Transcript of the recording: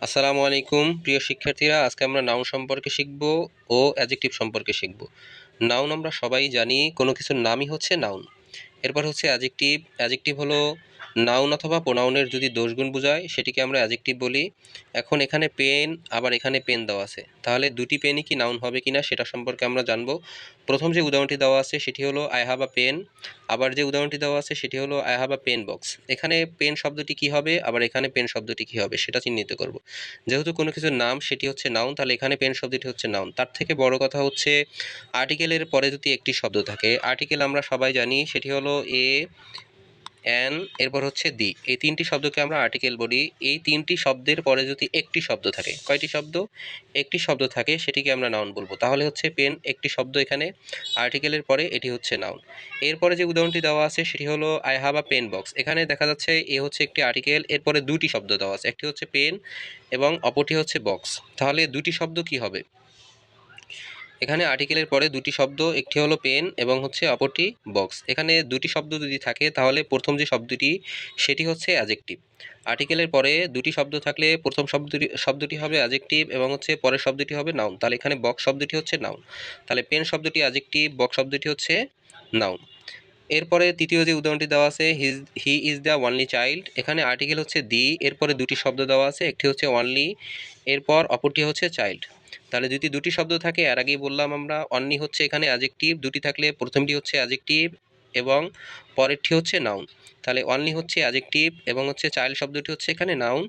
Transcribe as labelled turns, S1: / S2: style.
S1: আসসালামু আলাইকুম প্রিয় শিক্ষার্থীরা, আজকে আমরা নাউন সম্পর্কে শিখব ও অ্যাডজেক্টিভ সম্পর্কে শিখব। নাউন আমরা সবাই জানি, কোনো কিছুর নামই হচ্ছে নাউন। এরপর হচ্ছে অ্যাডজেক্টিভ। অ্যাডজেক্টিভ হলো নাউন অথবা প্রোনাউনের যদি দোষগুণ বোঝায় সেটিকে আমরা অ্যাডজেক্টিভ বলি। এখন এখানে পেন, আবার এখানে পেন দেওয়া আছে, তাহলে দুটি পেনই কি নাউন হবে কিনা সেটা সম্পর্কে আমরা জানবো। প্রথম যে উদাহরণটি দেওয়া আছে সেটি হলো আই হ্যাভ আ পেন, আবার যে উদাহরণটি দেওয়া আছে সেটি হলো I have a pen box. এখানে পেন শব্দটি কি হবে, আবার এখানে পেন শব্দটি কি হবে সেটা চিহ্নিত করব। যেহেতু কোনো কিছুর নাম সেটি হচ্ছে নাউন, তাহলে এখানে পেন শব্দটি হচ্ছে নাউন। তার থেকে বড় কথা হচ্ছে আর্টিকেলের পরে যদি একটি শব্দ থাকে, আর্টিকেল আমরা সবাই জানি সেটি হলো এ, অ্যান, এরপর হচ্ছে দি, এই তিনটি শব্দকে আমরা আর্টিকেল বলি। এই তিনটি শব্দের পরে যদি একটি শব্দ থাকে, কয়টি শব্দ? একটি শব্দ থাকে, সেটিকে আমরা নাউন বলবো। তাহলে হচ্ছে পেন একটি শব্দ, এখানে আর্টিকেলের পরে এটি হচ্ছে নাউন। এরপরে যে উদাহরণটি দেওয়া আছে সেটি হলো I have a pen box. এখানে দেখা যাচ্ছে এ হচ্ছে একটি আর্টিকেল, এরপরে দুটি শব্দ দেওয়া আছে, একটি হচ্ছে পেন এবং অপরটি হচ্ছে বক্স। তাহলে দুটি শব্দ কি হবে? এখানে আর্টিকেলের পরে দুটি শব্দ, একটি হলো পেন এবং হচ্ছে অপরটি বক্স। এখানে দুটি শব্দ যদি থাকে তাহলে প্রথম যে শব্দটি সেটি হচ্ছে অ্যাডজেক্টিভ। আর্টিকেলের পরে দুটি শব্দ থাকলে প্রথম শব্দটি হবে অ্যাডজেক্টিভ এবং হচ্ছে পরের শব্দটি হবে নাউন। তাহলে এখানে বক্স শব্দটি হচ্ছে নাউন। তাহলে পেন শব্দটি অ্যাডজেক্টিভ, বক্স শব্দটি হচ্ছে নাউন। এরপরে তৃতীয় যে উদাহরণটি দেওয়া আছে, he is the only child. এখানে আর্টিকেল হচ্ছে দি, এরপরে দুটি শব্দ দেওয়া আছে, একটি হচ্ছে ওয়ানলি, এরপর অপরটি হচ্ছে চাইল্ড। তাহলে যদি দুটি শব্দ থাকে, এর আগেই বললাম আমরা, অনলি হচ্ছে এখানে অ্যাডজেক্টিভ, দুটি থাকলে প্রথমটি হচ্ছে অ্যাডজেক্টিভ এবং পরেরটি হচ্ছে নাউন। তাহলে অনলি হচ্ছে অ্যাডজেক্টিভ এবং হচ্ছে চাইল্ড শব্দটি হচ্ছে এখানে নাউন।